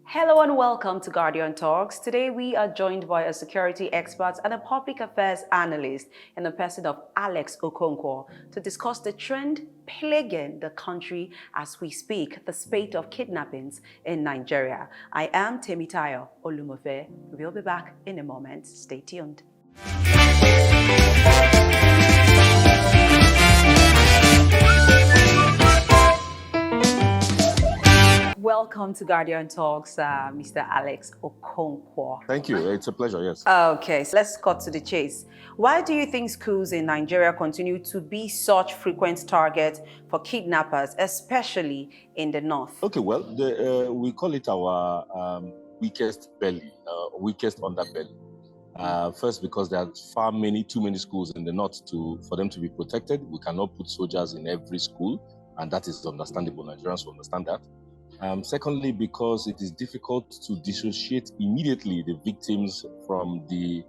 Hello and welcome to Guardian Talks. Today we are joined by a security expert and a public affairs analyst in the person of Alex Okonkwo to discuss the trend plaguing the country as we speak, the spate of kidnappings in Nigeria. I am Temitayo Olumofe. We'll be back in a moment. Stay tuned. Welcome to Guardian Talks, Mr. Alex Okonkwo. Thank you. It's a pleasure, yes. Okay, so let's cut to the chase. Why do you think schools in Nigeria continue to be such frequent targets for kidnappers, especially in the north? Okay, well, we call it our weakest belly, weakest underbelly. First, because there are too many schools in the north for them to be protected. We cannot put soldiers in every school, and that is understandable. Nigerians will understand that. Secondly, because it is difficult to dissociate immediately the victims from the,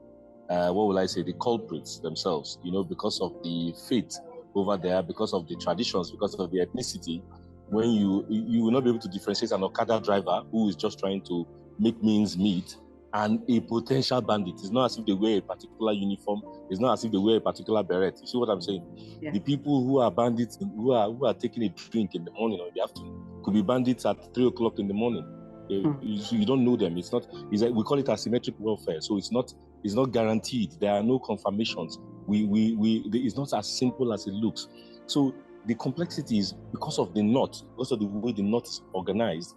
the culprits themselves, because of the fate over there, because of the traditions, because of the ethnicity. When you will not be able to differentiate an Okada driver who is just trying to make means meet and a potential bandit. It's not as if they wear a particular uniform. It's not as if they wear a particular beret. You see what I'm saying? Yeah. The people who are bandits, who are taking a drink in the morning or in the afternoon, could be bandits at 3 o'clock in the morning. You don't know them. It's we call it asymmetric warfare. So it's not guaranteed. There are no confirmations. It's not as simple as it looks. So the complexity is because of the north, because of the way the north is organized.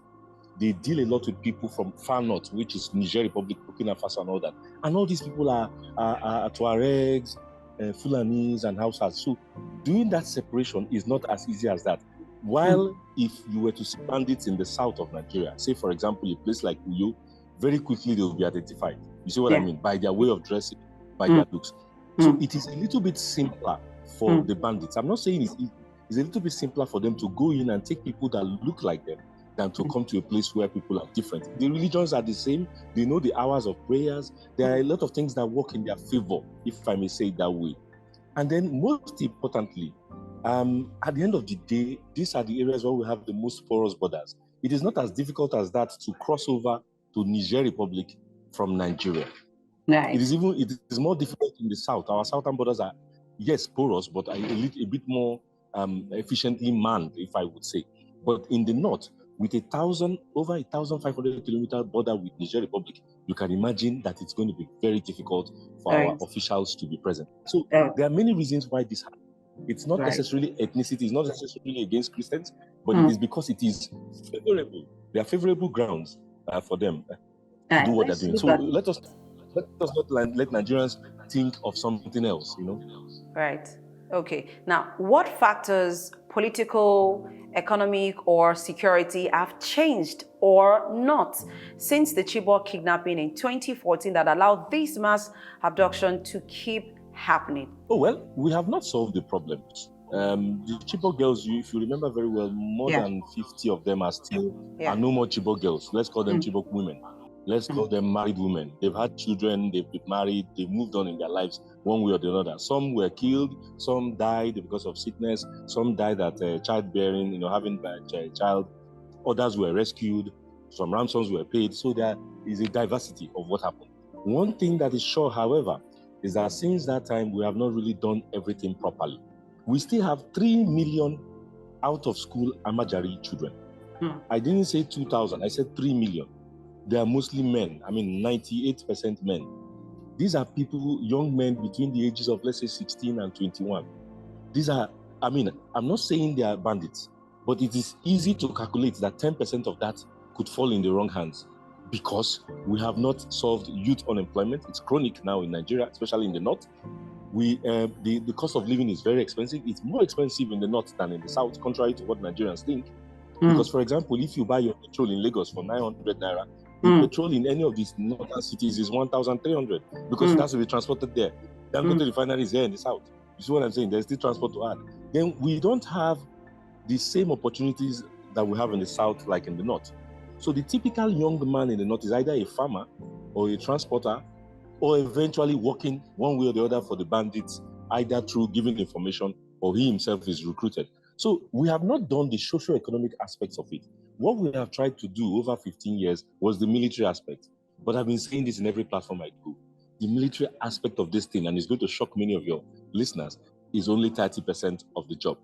They deal a lot with people from far north, which is Niger Republic, Burkina Faso, and all that. And all these people are Tuaregs, Fulanis, and Hausas. So doing that separation is not as easy as that. While if you were to see bandits in the south of Nigeria, say for example a place like Uyo, very quickly they will be identified. You see what I mean? By their way of dressing, by their looks. So it is a little bit simpler for the bandits. I'm not saying it's easy. It's a little bit simpler for them to go in and take people that look like them than to come to a place where people are different. The religions are the same. They know the hours of prayers. There are a lot of things that work in their favor, if I may say it that way. And then most importantly, at the end of the day, these are the areas where we have the most porous borders. It is not as difficult as that to cross over to Niger Republic from Nigeria. Nice. It is more difficult in the south. Our southern borders are, yes, porous, but a bit more efficiently manned, if I would say. But in the north, with over 1,500 kilometer border with Niger Republic, you can imagine that it's going to be very difficult for our officials to be present. So there are many reasons why this happens. It's not necessarily ethnicity, it's not necessarily against Christians, but it is because it is favorable. There are favorable grounds for them to do what they're doing. So let us not let Nigerians think of something else, Right. Okay. Now, what factors, political, economic, or security, have changed or not since the Chibok kidnapping in 2014 that allowed this mass abduction to keep happening? Oh, well, we have not solved the problems. The Chibok girls, if you remember very well, more than 50 of them are no more Chibok girls. Let's call them Chibok women. Let's call them married women. They've had children, they've been married, they've moved on in their lives one way or the other. Some were killed, some died because of sickness, some died at childbearing, having a child. Others were rescued, some ransoms were paid. So there is a diversity of what happened. One thing that is sure, however, is that since that time, we have not really done everything properly. We still have 3 million out-of-school Amajari children. I didn't say 2,000, I said 3 million. They are mostly men, 98% men. These are people, young men between the ages of, let's say, 16 and 21. These are, I'm not saying they are bandits, but it is easy to calculate that 10% of that could fall in the wrong hands because we have not solved youth unemployment. It's chronic now in Nigeria, especially in the north. The cost of living is very expensive. It's more expensive in the north than in the south, contrary to what Nigerians think. Because, for example, if you buy your petrol in Lagos for 900 naira, the petrol in any of these northern cities is 1,300 because it has to be transported there. Dangote refinery is here in the south. You see what I'm saying? There's still transport to add. Then we don't have the same opportunities that we have in the south like in the north. So the typical young man in the north is either a farmer or a transporter or eventually working one way or the other for the bandits, either through giving information or he himself is recruited. So we have not done the socio-economic aspects of it. what we have tried to do over 15 years was the military aspect. But I've been saying this in every platform I go. The military aspect of this thing, and it's going to shock many of your listeners, is only 30% of the job.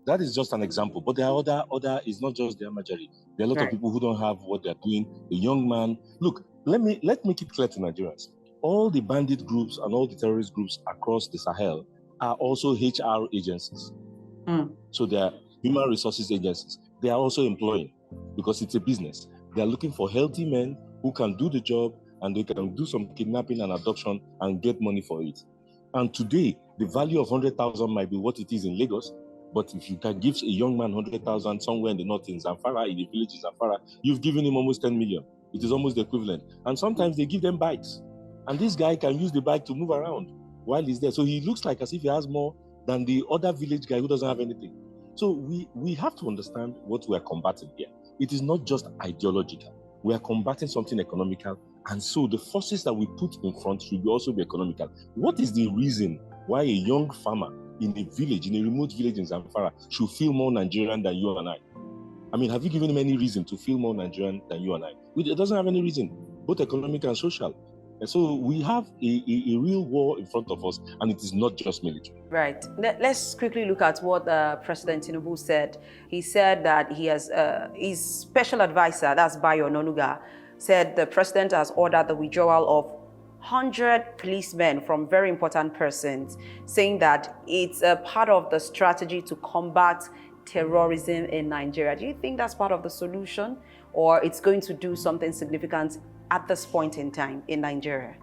That is just an example. But there are other, it's not just the Amajari. There are a lot of people who don't have what they're doing. The young man, look, let me make it clear to Nigerians. All the bandit groups and all the terrorist groups across the Sahel are also HR agencies. So they are human resources agencies. They are also employing, because it's a business. They are looking for healthy men who can do the job, and they can do some kidnapping and abduction and get money for it. And today, the value of 100,000 might be what it is in Lagos, but if you can give a young man 100,000 somewhere in the north, in Zamfara, in the village in Zamfara, you've given him almost 10 million. It is almost the equivalent. And sometimes they give them bikes. And this guy can use the bike to move around while he's there. So he looks like as if he has more than the other village guy who doesn't have anything. So we have to understand what we are combating here. It is not just ideological. We are combating something economical. And so the forces that we put in front should also be economical. What is the reason why a young farmer in a village, in a remote village in Zamfara, should feel more Nigerian than you and I? I mean, have you given him any reason to feel more Nigerian than you and I? It doesn't have any reason, both economic and social. And so we have a real war in front of us, and it is not just military. Right. Let's quickly look at what President Tinubu said. He said that he has his special advisor, that's Bayo Ononuga, said the president has ordered the withdrawal of 100 policemen from very important persons, saying that it's a part of the strategy to combat terrorism in Nigeria. Do you think that's part of the solution, or it's going to do something significant at this point in time in Nigeria?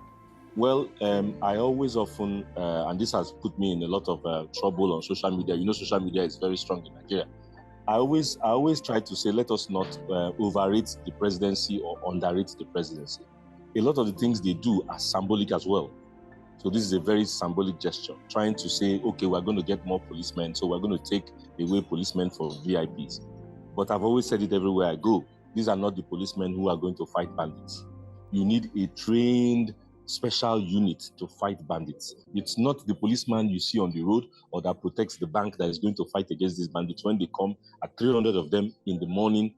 Well, I always often, and this has put me in a lot of trouble on social media. You know, social media is very strong in Nigeria. I always try to say, let us not overrate the presidency or underrate the presidency. A lot of the things they do are symbolic as well. So this is a very symbolic gesture, trying to say, okay, we're going to get more policemen, so we're going to take away policemen for VIPs. But I've always said it everywhere I go. These are not the policemen who are going to fight bandits. You need a trained special unit to fight bandits. It's not the policeman you see on the road or that protects the bank that is going to fight against these bandits when they come at 300 of them in the morning,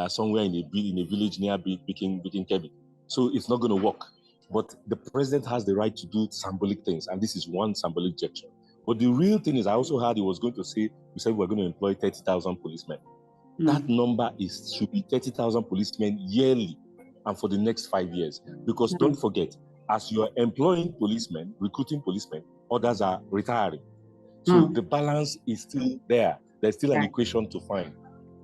somewhere in a village near Bikin Kevin. So it's not going to work. But the president has the right to do symbolic things, and this is one symbolic gesture. But the real thing is, I also heard he was going to say, we said we're going to employ 30,000 policemen. That number should be 30,000 policemen yearly and for the next 5 years. Because don't forget, as you are employing policemen, recruiting policemen, others are retiring. So the balance is still there. There's still an equation to find.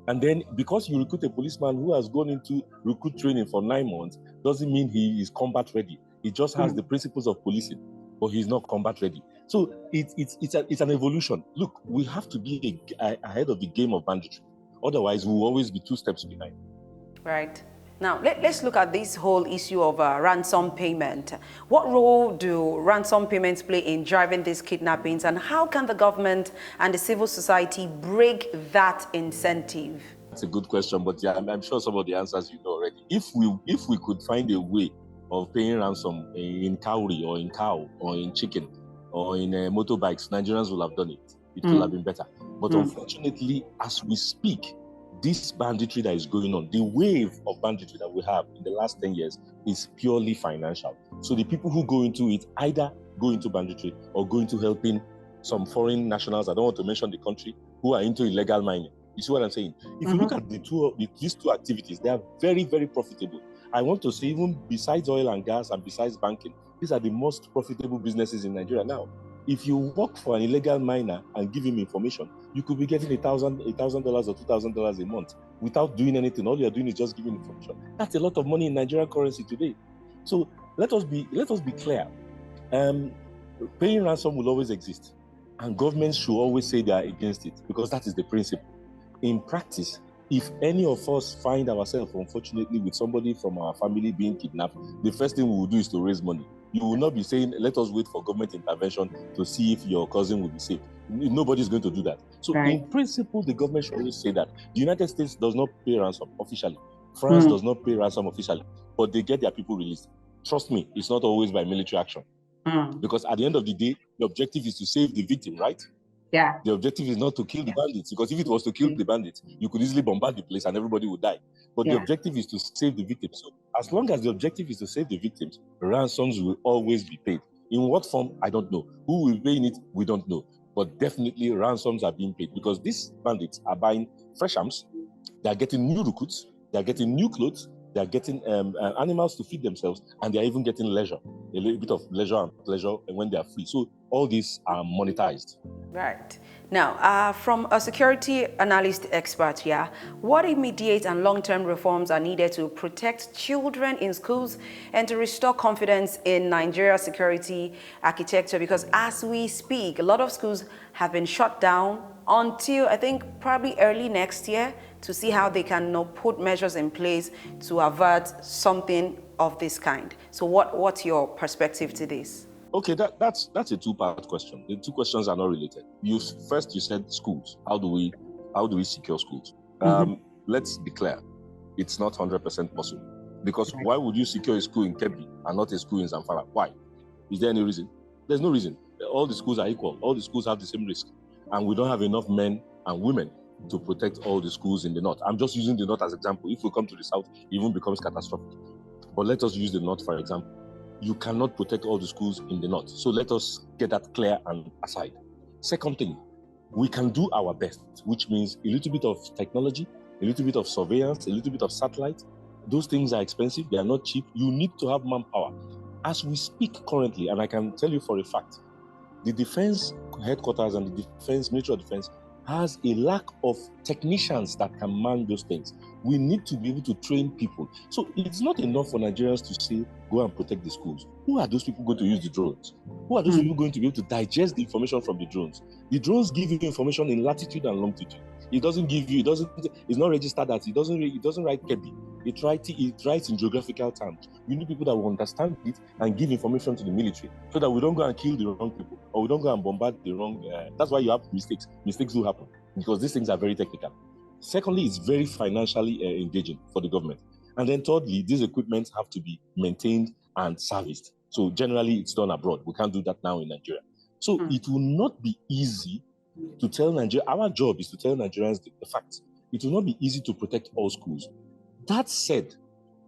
And then because you recruit a policeman who has gone into recruit training for 9 months, doesn't mean he is combat ready. He just has the principles of policing, but he's not combat ready. So it's an evolution. Look, we have to be ahead of the game of banditry. Otherwise, we'll always be 2 steps behind. Right. Now, let's look at this whole issue of ransom payment. What role do ransom payments play in driving these kidnappings, and how can the government and the civil society break that incentive? That's a good question, but yeah, I'm sure some of the answers you know already. If we could find a way of paying ransom in cowrie or in cow or in chicken or in motorbikes, Nigerians will have done it. It could have been better. But unfortunately, as we speak, this banditry that is going on, the wave of banditry that we have in the last 10 years is purely financial. So the people who go into it either go into banditry or go into helping some foreign nationals, I don't want to mention the country, who are into illegal mining. You see what I'm saying? If you look at these two activities, they are very, very profitable. I want to say, even besides oil and gas and besides banking, these are the most profitable businesses in Nigeria now. If you work for an illegal miner and give him information, you could be getting $1,000 or $2,000 a month without doing anything. All you're doing is just giving information. That's a lot of money in Nigerian currency today. So let us be clear. Paying ransom will always exist, and governments should always say they are against it, because that is the principle. In practice, if any of us find ourselves, unfortunately, with somebody from our family being kidnapped, the first thing we will do is to raise money. You will not be saying, let us wait for government intervention to see if your cousin will be saved. Nobody's going to do that. So in principle, the government should always say that. The United States does not pay ransom officially. France does not pay ransom officially, but they get their people released. Trust me, it's not always by military action. Because at the end of the day, the objective is to save the victim, right? Yeah. The objective is not to kill the bandits, because if it was to kill the bandits, you could easily bombard the place and everybody would die. But the objective is to save the victims. So as long as the objective is to save the victims, ransoms will always be paid. In what form, I don't know. Who will pay it, we don't know. But definitely ransoms are being paid, because these bandits are buying fresh arms, they are getting new recruits, they are getting new clothes, they are getting animals to feed themselves, and they are even getting leisure, a little bit of leisure and pleasure when they are free. So all these are monetized. Right. Now, from a security analyst expert here, what immediate and long-term reforms are needed to protect children in schools and to restore confidence in Nigeria's security architecture? Because as we speak, a lot of schools have been shut down until, I think, probably early next year, to see how they can put measures in place to avert something of this kind. So what's your perspective to this? Okay, that's a two-part question. The two questions are not related. You said schools. How do we secure schools? Let's be clear. It's not 100% possible. Because why would you secure a school in Kebbi and not a school in Zamfara? Why? Is there any reason? There's no reason. All the schools are equal. All the schools have the same risk. And we don't have enough men and women to protect all the schools in the north. I'm just using the north as an example. If we come to the south, it even becomes catastrophic. But let us use the north, for example. You cannot protect all the schools in the north. So let us get that clear and aside. Second thing, we can do our best, which means a little bit of technology, a little bit of surveillance, a little bit of satellite. Those things are expensive. They are not cheap. You need to have manpower. As we speak currently, and I can tell you for a fact, the defense headquarters and the Ministry of Defense has a lack of technicians that can man those things. We need to be able to train people. So it's not enough for Nigerians to say, go and protect the schools. Who are those people going to use the drones? Who are those people going to be able to digest the information from the drones? The drones give you information in latitude and longitude. It doesn't give you, it's not registered as, it doesn't write Kebbi. It writes in geographical terms. We need people that will understand it and give information to the military so that we don't go and kill the wrong people or we don't go and bombard the wrong. That's why you have mistakes. Mistakes do happen because these things are very technical. Secondly, it's very financially engaging for the government. And then thirdly, these equipments have to be maintained and serviced. So generally, it's done abroad. We can't do that now in Nigeria. So it will not be easy to tell Nigeria. Our job is to tell Nigerians the facts. It will not be easy to protect all schools. That said,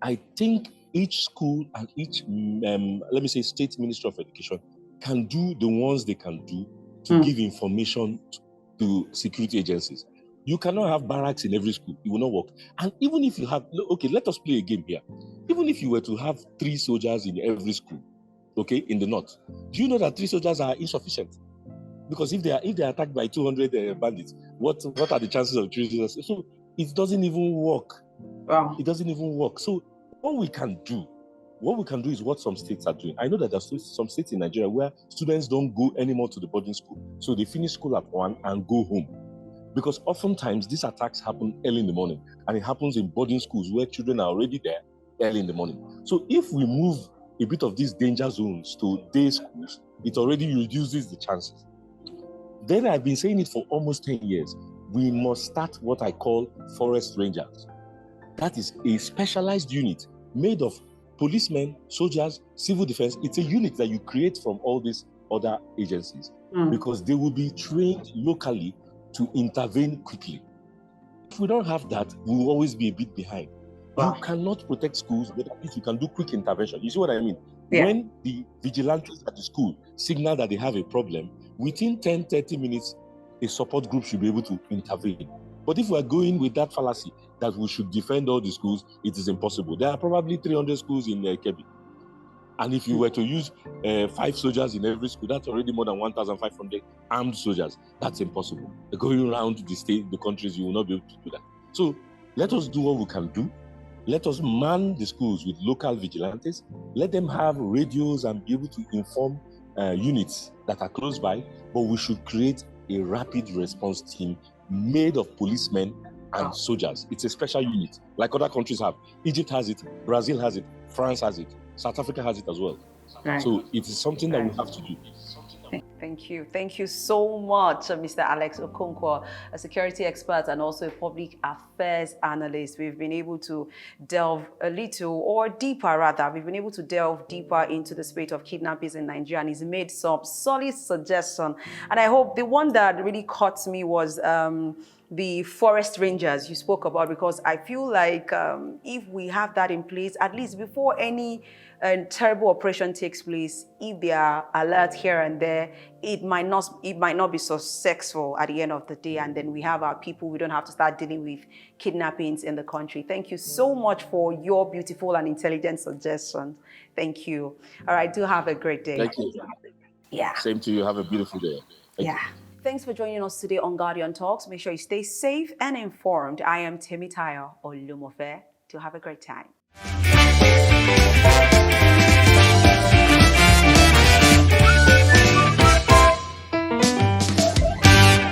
I think each school and each, let me say, state ministry of education can do the ones they can do to give information to security agencies. You cannot have barracks in every school. It will not work. And even if you have, okay, let us play a game here. Even if you were to have 3 soldiers in every school, okay, in the north, do you know that 3 soldiers are insufficient? Because if they are attacked by 200 bandits, what are the chances of 3 soldiers? So it doesn't even work. Wow. It doesn't even work. So what we can do is what some states are doing. I know that there's some states in Nigeria where students don't go anymore to the boarding school. So they finish school at 1 and go home. Because oftentimes these attacks happen early in the morning, and it happens in boarding schools where children are already there early in the morning. So if we move a bit of these danger zones to day schools, it already reduces the chances. Then I've been saying it for almost 10 years. We must start what I call forest rangers. That is a specialized unit made of policemen, soldiers, civil defense. It's a unit that you create from all these other agencies because they will be trained locally to intervene quickly. If we don't have that, we will always be a bit behind. Wow. You cannot protect schools, but at least you can do quick intervention. You see what I mean? Yeah. When the vigilantes at the school signal that they have a problem, within 10-30 minutes, a support group should be able to intervene. But if we're going with that fallacy that we should defend all the schools, it is impossible. There are probably 300 schools in Kebbi. And if you were to use 5 soldiers in every school, that's already more than 1,500 armed soldiers. That's impossible. Going around the state, the countries, you will not be able to do that. So let us do what we can do. Let us man the schools with local vigilantes. Let them have radios and be able to inform units that are close by. But we should create a rapid response team made of policemen and soldiers. It's a special unit, like other countries have. Egypt has it, Brazil has it, France has it, South Africa has it as well. Right. So it is something that we have to do. Thank you. Thank you so much, Mr. Alex Okonkwo, a security expert and also a public affairs analyst. We've been able to delve a little, or deeper rather, we've been able to delve deeper into the spate of kidnappings in Nigeria, and he's made some solid suggestions. And I hope the one that really caught me was the forest rangers you spoke about, because I feel like if we have that in place, at least before any terrible operation takes place, if they are alert here and there, it might not be so successful at the end of the day, and then we have our people. We don't have to start dealing with kidnappings in the country. Thank you so much for your beautiful and intelligent suggestions. Thank you. All right, do have a great day. Thank you. Yeah. Same to you. Have a beautiful day. Thank you. Thanks for joining us today on Guardian Talks. Make sure you stay safe and informed. I am Temitayo Olumofe. Do have a great time.